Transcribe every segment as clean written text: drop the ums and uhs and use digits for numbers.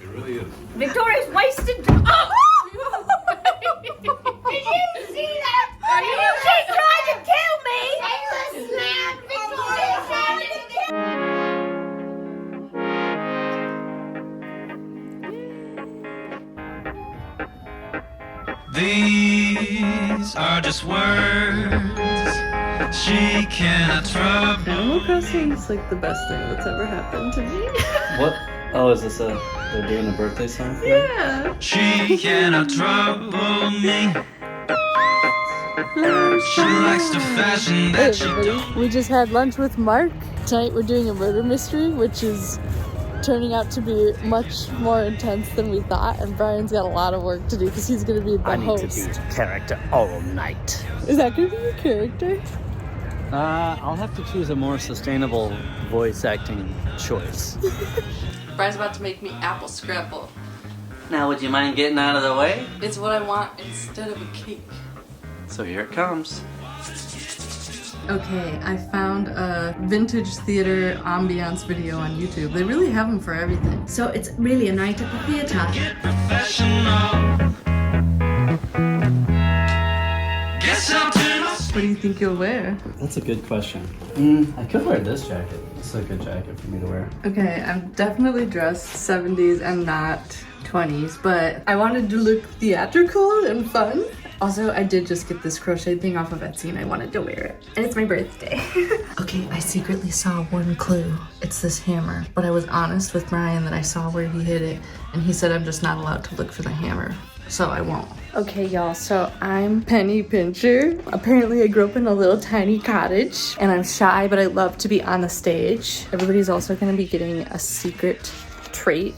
It really is. Victoria's wasted. Oh! Did you see that? She tried to kill me. Taylor slammed Victoria tried to kill These are just words she cannot trouble. Animal Crossing is like the best thing that's ever happened to me. What? Oh, is this they're doing a birthday song for me? Yeah. She cannot trouble me. She likes the fashion that she don't. We just had lunch with Mark. Tonight we're doing a murder mystery, which is turning out to be much more intense than we thought, and Brian's got a lot of work to do because he's going to be the host. I need to do character all night. Is that going to be your character? I'll have to choose a more sustainable voice acting choice. Brian's about to make me apple scramble. Now, would you mind getting out of the way? It's what I want instead of a cake. So here it comes. Okay, I found a vintage theater ambiance video on YouTube. They really have them for everything. So it's really a night at the theater. Get professional. Guess I'll turn my What do you think you'll wear? That's a good question. I could wear this jacket. It's a good jacket for me to wear. Okay, I'm definitely dressed 70s and not 20s, but I wanted to look theatrical and fun. Also, I did just get this crochet thing off of Etsy and I wanted to wear it. And it's my birthday. Okay, I secretly saw one clue. It's this hammer. But I was honest with Brian that I saw where he hid it, and he said I'm just not allowed to look for the hammer. So I won't. Okay, y'all, so I'm Penny Pincher. Apparently I grew up in a little tiny cottage, and I'm shy, but I love to be on the stage. Everybody's also gonna be getting a secret trait,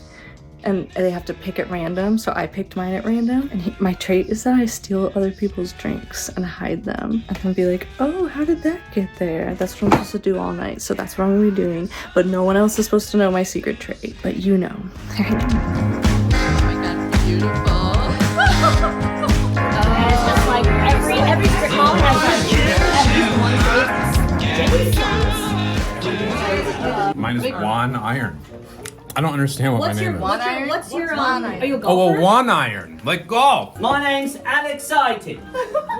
and they have to pick at random, so I picked mine at random. And my trait is that I steal other people's drinks and hide them. I'm gonna be like, oh, how did that get there? That's what I'm supposed to do all night, so that's what I'm gonna be doing. But no one else is supposed to know my secret trait, but you know. Oh my god, beautiful. It's just like every strip mall has one. Mine is Wan Iron. I don't understand what my name is. What's your Are you a Oh, golfer? a Wan Iron. Like golf. My name's Alex Sighton,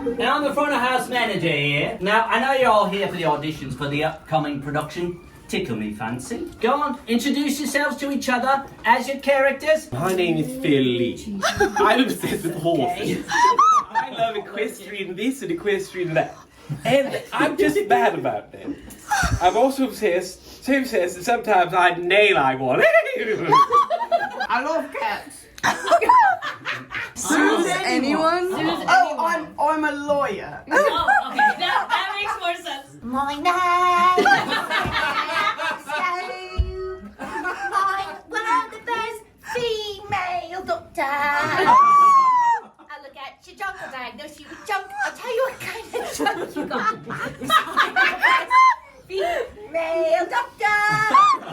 and I'm the front of house manager here. Now, I know you're all here for the auditions for the upcoming production, Tickle Me Fancy. Go on, introduce yourselves to each other as your characters. My name is Phil Lee. I'm obsessed with horses. I love equestrian this and equestrian that. And I'm just mad about them. I'm also obsessed, so obsessed that sometimes I nail like one. I love cats. Sues anyone? I'm a lawyer. Oh, okay. That makes more sense. My name. One of the best female doctor. I look at your junk, I diagnose you with junk. I'll tell you what kind of junk you got. Female doctor.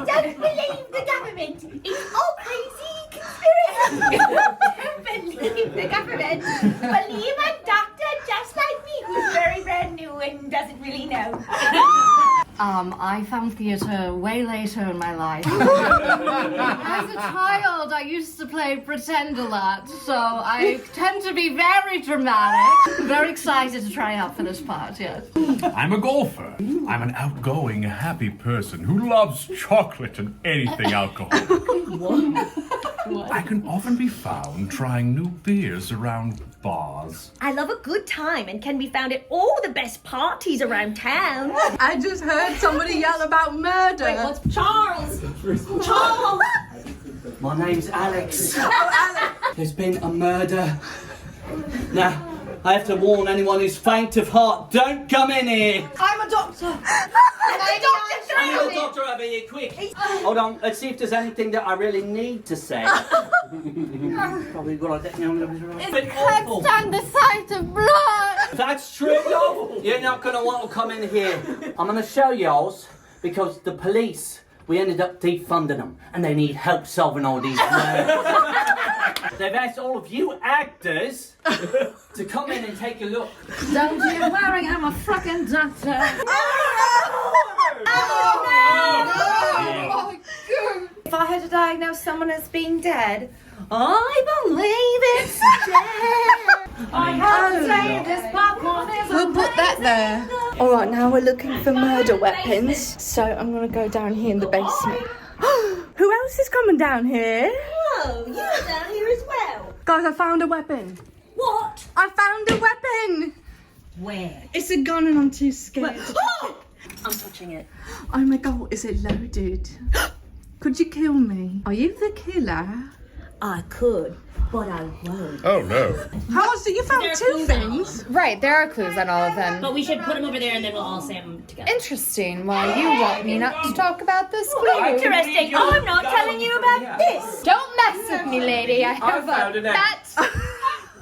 Don't believe the government. It's all crazy conspiracy. Don't believe the government. Believe a doctor just like me who's very brand new and doesn't really know. I found theatre way later in my life. As a child, I used to play pretend a lot, so I tend to be very dramatic. I'm very excited to try out for this part, yes. I'm a golfer. I'm an outgoing, happy person who loves chocolate and anything alcoholic. I can often be found trying new beers around bars. I love a good time and can be found at all the best parties around town. I just heard somebody yell about murder. Wait, what's Charles? Charles! My name's Alex. There's been a murder. Now, I have to warn anyone who's faint of heart, don't come in here. I'm a doctor. I'm your doctor over here, quick. Hold on, let's see if there's anything that I really need to say. Probably got like that. I can't stand the sight of blood. That's true. You're not going to want to come in here. I'm going to show y'alls because the police, we ended up defunding them and they need help solving all these murders. They've asked all of you actors to come in and take a look. Don't you worry, I'm a fucking doctor. If I had to diagnose someone as being dead, I believe it's dead. I have to say this popcorn is We'll put that there. Alright, now we're looking for murder weapons. So I'm gonna go down here in the basement. Who else is coming down here? Oh, you're down here as well. Guys, I found a weapon. What? I found a weapon. Where? It's a gun and I'm too scared. I'm touching it. Oh my god, is it loaded? Could you kill me? Are you the killer? I could, but I won't. Oh no. How else did you found two things? Right, there are clues on all of them. But we should put them over there and then we'll all say them together. Interesting. Well, you want me not to talk about this clue? Interesting. I'm not telling you about this. Don't mess with me, lady. I have found a an bat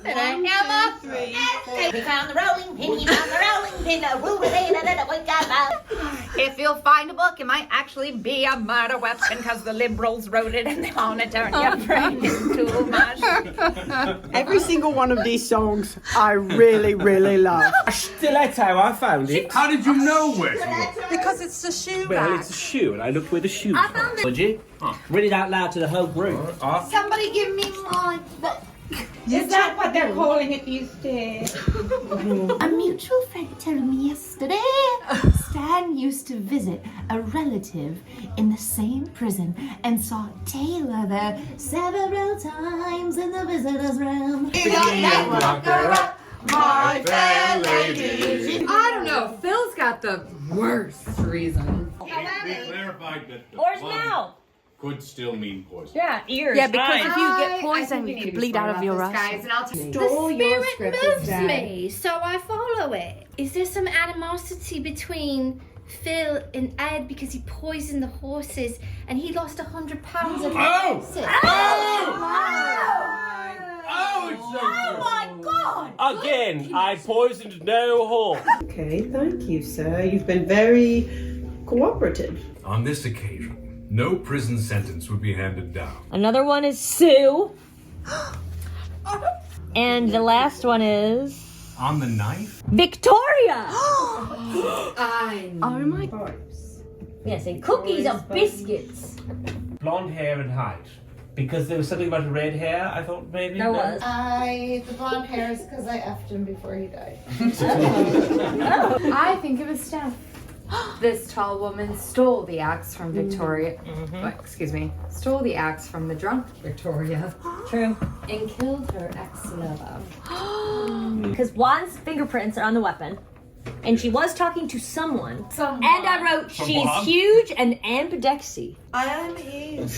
and a hammer. We found the rolling pin, he found the rolling pin, a ruler in a little white guy. If you'll find a book, it might actually be a murder weapon because the liberals wrote it and they want to turn your brain into too much. Every single one of these songs I really, really love. A stiletto, I found it. How did you know where to look? Because it's the shoe Well, rack. it's a shoe, and I looked where the shoe was. I found it. Would you? Read it out loud to the whole group. Somebody give me my... Is that what they're calling it these days? A mutual friend told me yesterday Stan used to visit a relative in the same prison and saw Taylor there several times in the visitor's room. My fair lady. I don't know. Phil's got the worst reason. We clarified that the Oars bug now. could still mean poison. Yeah, ears. Yeah, because eyes. if you get poisoned, you could bleed out of your eyes. Guys, and I'll tell The spirit moves me, so I follow it. Is there some animosity between Phil and Ed because he poisoned the horses and he lost 100 pounds of Oh! medicine? Oh, it's so Oh my God! Again, I poisoned no horse. Okay, thank you, sir. You've been very cooperative. On this occasion, no prison sentence would be handed down. Another one is Sue. And the last one is On the knife? Victoria. Oh my god. Yes, and cookies or biscuits. Blonde hair and height. Because there was something about red hair, I thought maybe. There was. The blonde hair is because I effed him before he died. I think it was Steph. This tall woman stole the axe from Victoria. Excuse me. Stole the axe from the drunk Victoria. True. And killed her ex-lover. Because Juan's fingerprints are on the weapon. And she was talking to someone. And I wrote, she's huge and ambidexy. I am huge.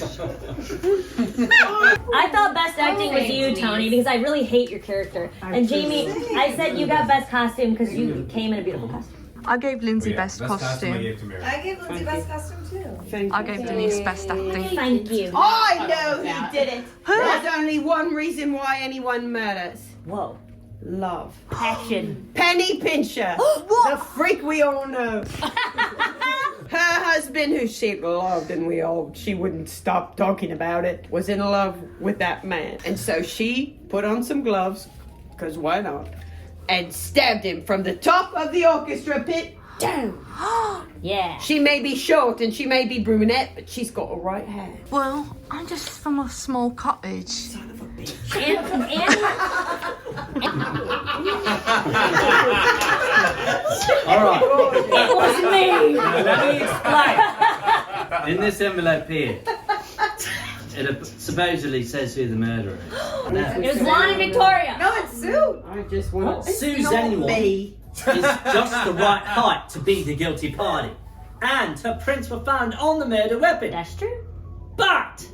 I thought best acting was you, Tony, because I really hate your character. And Jamie, I said you got best costume because you came in a beautiful costume. I gave Lindsay Yeah, best costume. I gave Lindsay best costume too. I gave Denise best acting. Thank you. I know who did it. There's only one reason why anyone murders. Whoa. Love. Passion. Penny Pincher. The freak we all know. Her husband, who she loved and she wouldn't stop talking about it, was in love with that man. And so she put on some gloves, because why not, and stabbed him from the top of the orchestra pit down. Yeah. She may be short and she may be brunette, but she's got a right hand. Well, I'm just from a small cottage. Son of a bitch. All right. It was me. Now, let me explain. In this envelope here, it supposedly says who the murderer is. Now, It was Juan and Victoria. No, it's Sue. I just want Sue's anyone is just the right height to be the guilty party. And her prints were found on the murder weapon. That's true. But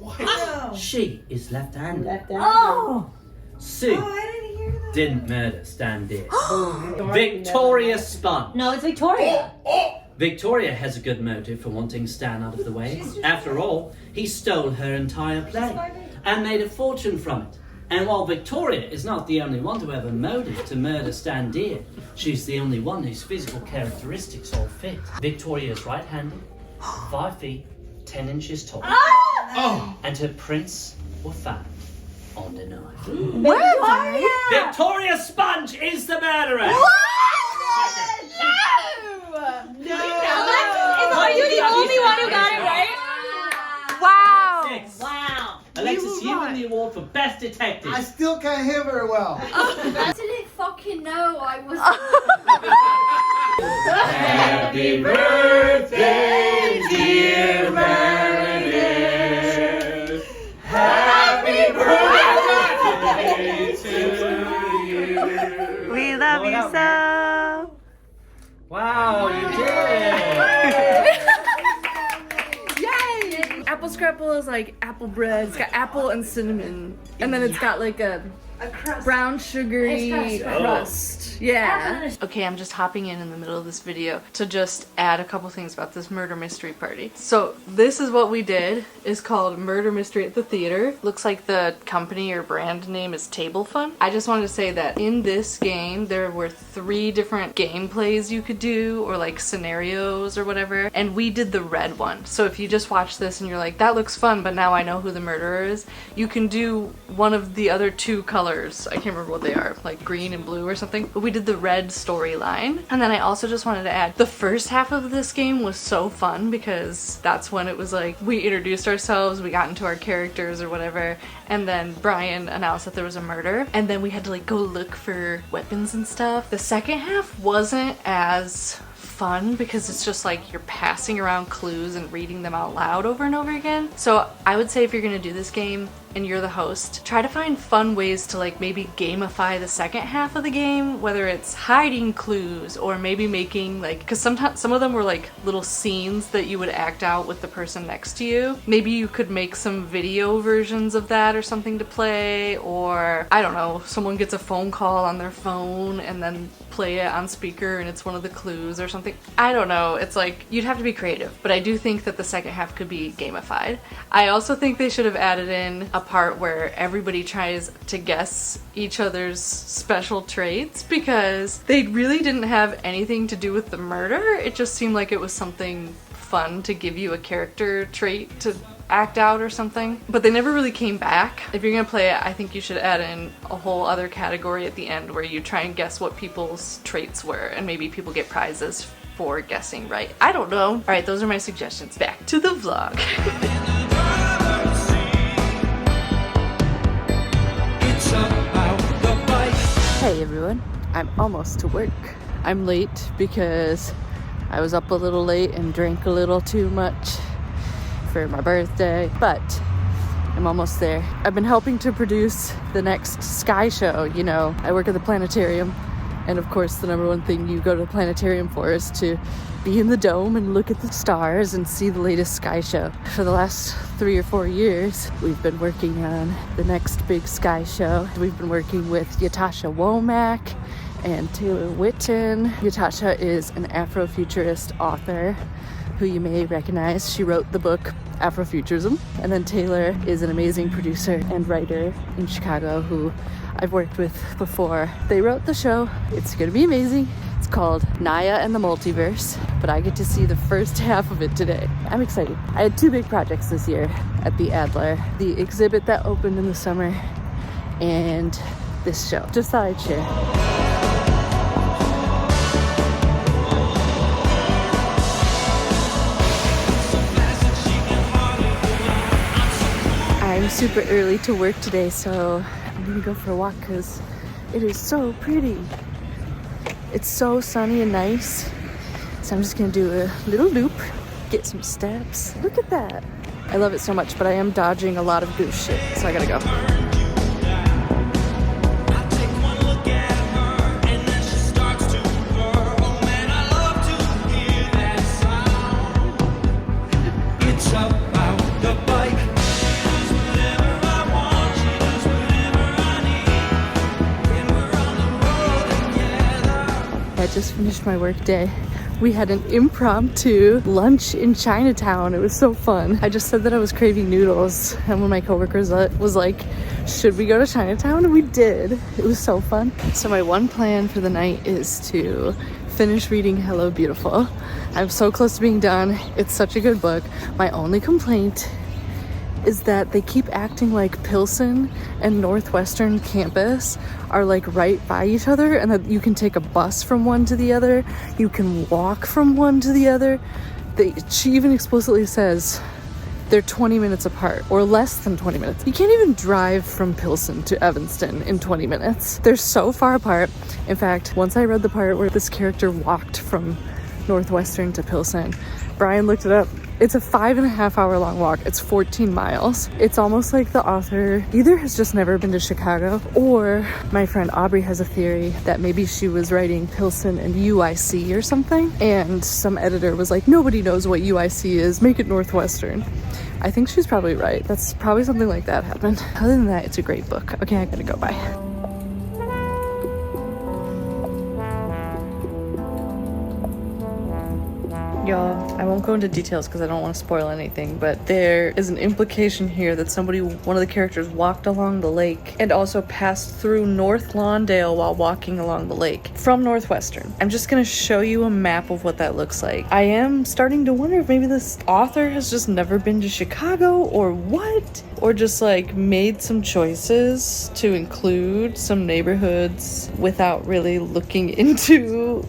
she is left-handed. Oh. Sue I didn't hear that. didn't murder Stan Deer. Victoria spun. No, it's Victoria. Victoria has a good motive for wanting Stan out of the way. After all, he stole her entire play and made a fortune from it. And while Victoria is not the only one to have a motive to murder Stan Deer, she's the only one whose physical characteristics all fit. Victoria is right-handed, 5 feet, 10 inches tall, and her prints were found on the knife. Where? Victoria Sponge is the murderer! Are you the only one who got it right? Wow. you win the award for best detective. I still can't hear very well. Absolutely fucking no, I was. Happy birthday, dear Meredith. Happy birthday to you. We love you so. Wow, you did it! Yay! Apple scrapple is like apple bread. It's got apple and cinnamon, and then it's got like a brown sugary crust. Yeah. Okay, I'm just hopping in the middle of this video to just add a couple things about this murder mystery party. So this is what we did. It's called Murder Mystery at the Theater. Looks like the company or brand name is Table Fun. I just wanted to say that in this game there were 3 different gameplays you could do, or like scenarios or whatever, and we did the red one. So if you just watch this and you're like, that looks fun, but now I know who the murderer is, you can do one of the other 2 colors. I can't remember what they are, like green and blue or something, but we did the red storyline. And then I also just wanted to add, the first half of this game was so fun because that's when it was like we introduced ourselves, we got into our characters or whatever, and then Brian announced that there was a murder, and then we had to like go look for weapons and stuff. The second half wasn't as fun because it's just like you're passing around clues and reading them out loud over and over again. So I would say if you're gonna do this game and you're the host, try to find fun ways to like maybe gamify the second half of the game, whether it's hiding clues or maybe making like, because sometimes some of them were like little scenes that you would act out with the person next to you. Maybe you could make some video versions of that or something to play, or I don't know, someone gets a phone call on their phone and then play it on speaker and it's one of the clues or something. I don't know, it's like you'd have to be creative, but I do think that the second half could be gamified. I also think they should have added in a part where everybody tries to guess each other's special traits, because they really didn't have anything to do with the murder. It just seemed like it was something fun to give you a character trait to act out or something, but they never really came back. If you're gonna play it, I think you should add in a whole other category at the end where you try and guess what people's traits were, and maybe people get prizes for guessing right. I don't know. All right, those are my suggestions. Back to the vlog. Hey everyone, I'm almost to work. I'm late because I was up a little late and drank a little too much for my birthday, but I'm almost there. I've been helping to produce the next sky show. You know, I work at the planetarium, and of course the number one thing you go to the planetarium for is to be in the dome and look at the stars and see the latest sky show. For the last 3 or 4 years, we've been working on the next big sky show. We've been working with Yatasha Womack and Taylor Witten. Yatasha is an Afrofuturist author who you may recognize. She wrote the book Afrofuturism. And then Taylor is an amazing producer and writer in Chicago who I've worked with before. They wrote the show. It's gonna be amazing. It's called Naya and the Multiverse, but I get to see the first half of it today. I'm excited. I had 2 big projects this year at the Adler. The exhibit that opened in the summer and this show. Just thought I'd share. I'm super early to work today, so I'm gonna go for a walk because it is so pretty. It's so sunny and nice. So I'm just gonna do a little loop, get some steps. Look at that. I love it so much, but I am dodging a lot of goose shit, so I gotta go. I just finished my work day. We had an impromptu lunch in Chinatown. It was so fun. I just said that I was craving noodles, and one of my coworkers was like, should we go to Chinatown? And we did. It was so fun. So my one plan for the night is to finish reading Hello Beautiful. I'm so close to being done. It's such a good book. My only complaint is that they keep acting like Pilsen and Northwestern campus are like right by each other, and that you can take a bus from one to the other, you can walk from one to the other. She even explicitly says they're 20 minutes apart, or less than 20 minutes. You can't even drive from Pilsen to Evanston in 20 minutes. They're so far apart. In fact, once I read the part where this character walked from Northwestern to Pilsen, Brian looked it up. It's a 5.5 hour long walk. It's 14 miles. It's almost like the author either has just never been to Chicago, or my friend Aubrey has a theory that maybe she was writing Pilsen and UIC or something, and some editor was like, nobody knows what UIC is, make it Northwestern. I think she's probably right. That's probably something like that happened. Other than that, it's a great book. Okay, I gotta go. Bye. Y'all, I won't go into details because I don't want to spoil anything, but there is an implication here that one of the characters walked along the lake and also passed through North Lawndale while walking along the lake from Northwestern. I'm just gonna show you a map of what that looks like. I am starting to wonder if maybe this author has just never been to Chicago or what, or just like made some choices to include some neighborhoods without really looking into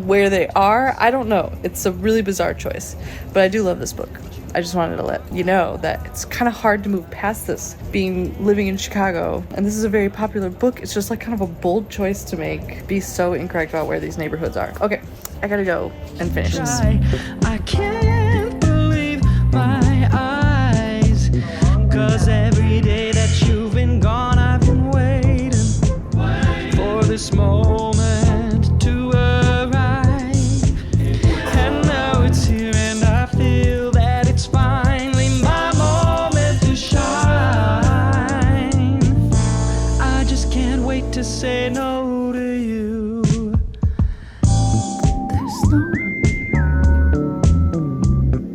where they are. I don't know. It's a really bizarre choice, but I do love this book. I just wanted to let you know that it's kind of hard to move past this, living in Chicago, and this is a very popular book. It's just like kind of a bold choice to make, be so incorrect about where these neighborhoods are. Okay, I gotta go and finish this. I can't believe my eyes, 'cause every day that you've been gone, I've been waiting for this moment to say no to you. There's snow out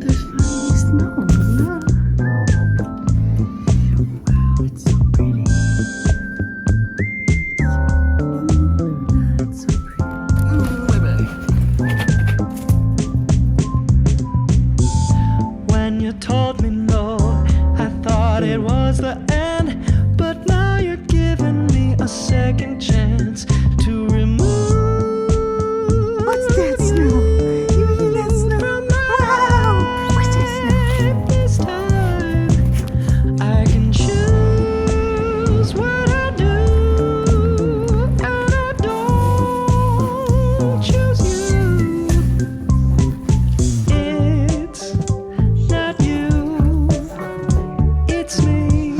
there. There's finally snow. Wow, it's so pretty. It's so pretty. When you told me no, I thought it was the end, but now you're giving me a second chance to remove. What's that snow? You mean that snow? Wow! What's that snow? This time I can choose what I do, and I don't choose you. It's not you, it's me.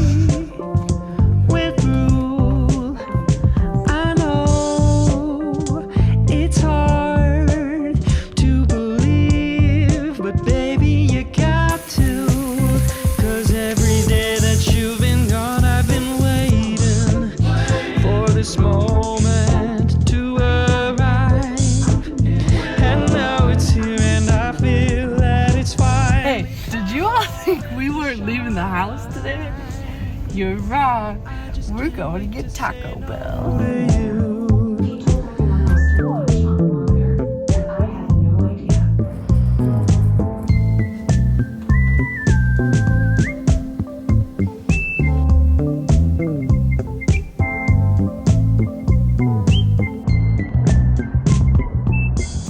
We're through. I know it's hard to believe, but baby, you got to. 'Cause every day that you've been gone, I've been waiting for this moment to arrive. And now it's here, and I feel that it's fine. Hey, did you all think we weren't leaving the house today? You're wrong. We're going to get Taco Bell.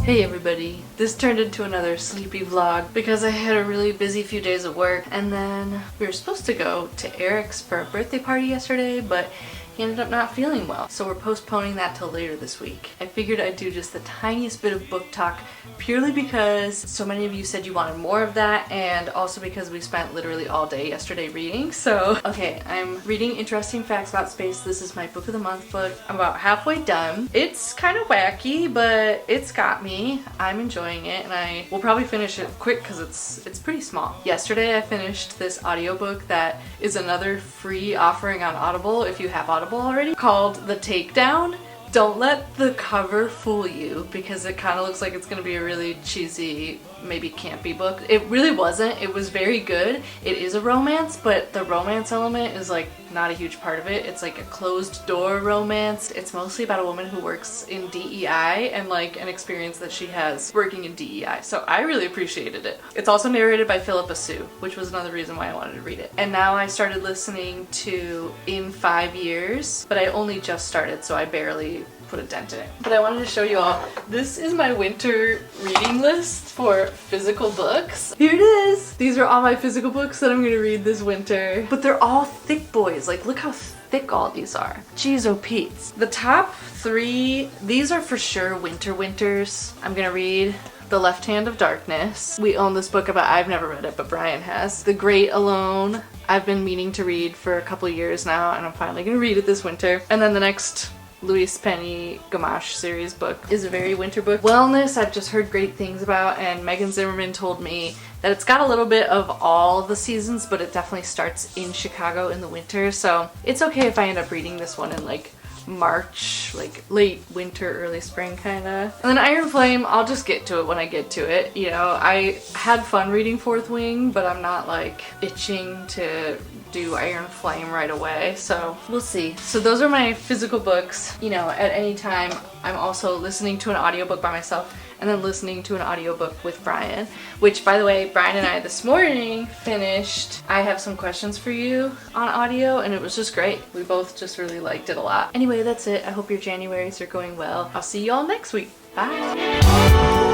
Hey everybody, this turned into another sleepy vlog because I had a really busy few days at work, and then we were supposed to go to Eric's for a birthday party yesterday, but he ended up not feeling well, so we're postponing that till later this week. I figured I'd do just the tiniest bit of book talk purely because so many of you said you wanted more of that, and also because we spent literally all day yesterday reading. So, okay, I'm reading Interesting Facts About Space. This is my book of the month book. I'm about halfway done. It's kind of wacky, but it's got me. I'm enjoying it, and I will probably finish it quick because it's pretty small. Yesterday I finished this audiobook that is another free offering on Audible if you have Audible already, called The Takedown. Don't let the cover fool you because it kind of looks like it's going to be a really cheesy, maybe campy book. It really wasn't. It was very good. It is a romance, but the romance element is like not a huge part of it. It's like a closed door romance. It's mostly about a woman who works in DEI and like an experience that she has working in DEI. So I really appreciated it. It's also narrated by Philippa Sue, which was another reason why I wanted to read it. And now I started listening to In 5 Years, but I only just started, so I barely put a dent in it. But I wanted to show you all, this is my winter reading list for physical books. Here it is. These are all my physical books that I'm gonna read this winter. But they're all thick boys. Like, look how thick all these are. Jeez, oh Pete's. The top 3, these are for sure winters. I'm gonna read The Left Hand of Darkness. We own this book about, I've never read it, but Brian has. The Great Alone. I've been meaning to read for a couple years now, and I'm finally gonna read it this winter. And then the next Louise Penny Gamache series book is a very winter book. Wellness, I've just heard great things about, and Megan Zimmerman told me that it's got a little bit of all the seasons, but it definitely starts in Chicago in the winter, so it's okay if I end up reading this one in like March, like late winter, early spring kinda. And then Iron Flame, I'll just get to it when I get to it. You know, I had fun reading Fourth Wing, but I'm not like itching to do Iron Flame right away, so we'll see. So those are my physical books. You know, at any time I'm also listening to an audiobook by myself and then listening to an audiobook with Brian, which, by the way, Brian and I this morning finished I Have Some Questions for You on audio, and it was just great. We both just really liked it a lot. Anyway, that's it. I hope your Januaries are going well. I'll see you all next week. Bye.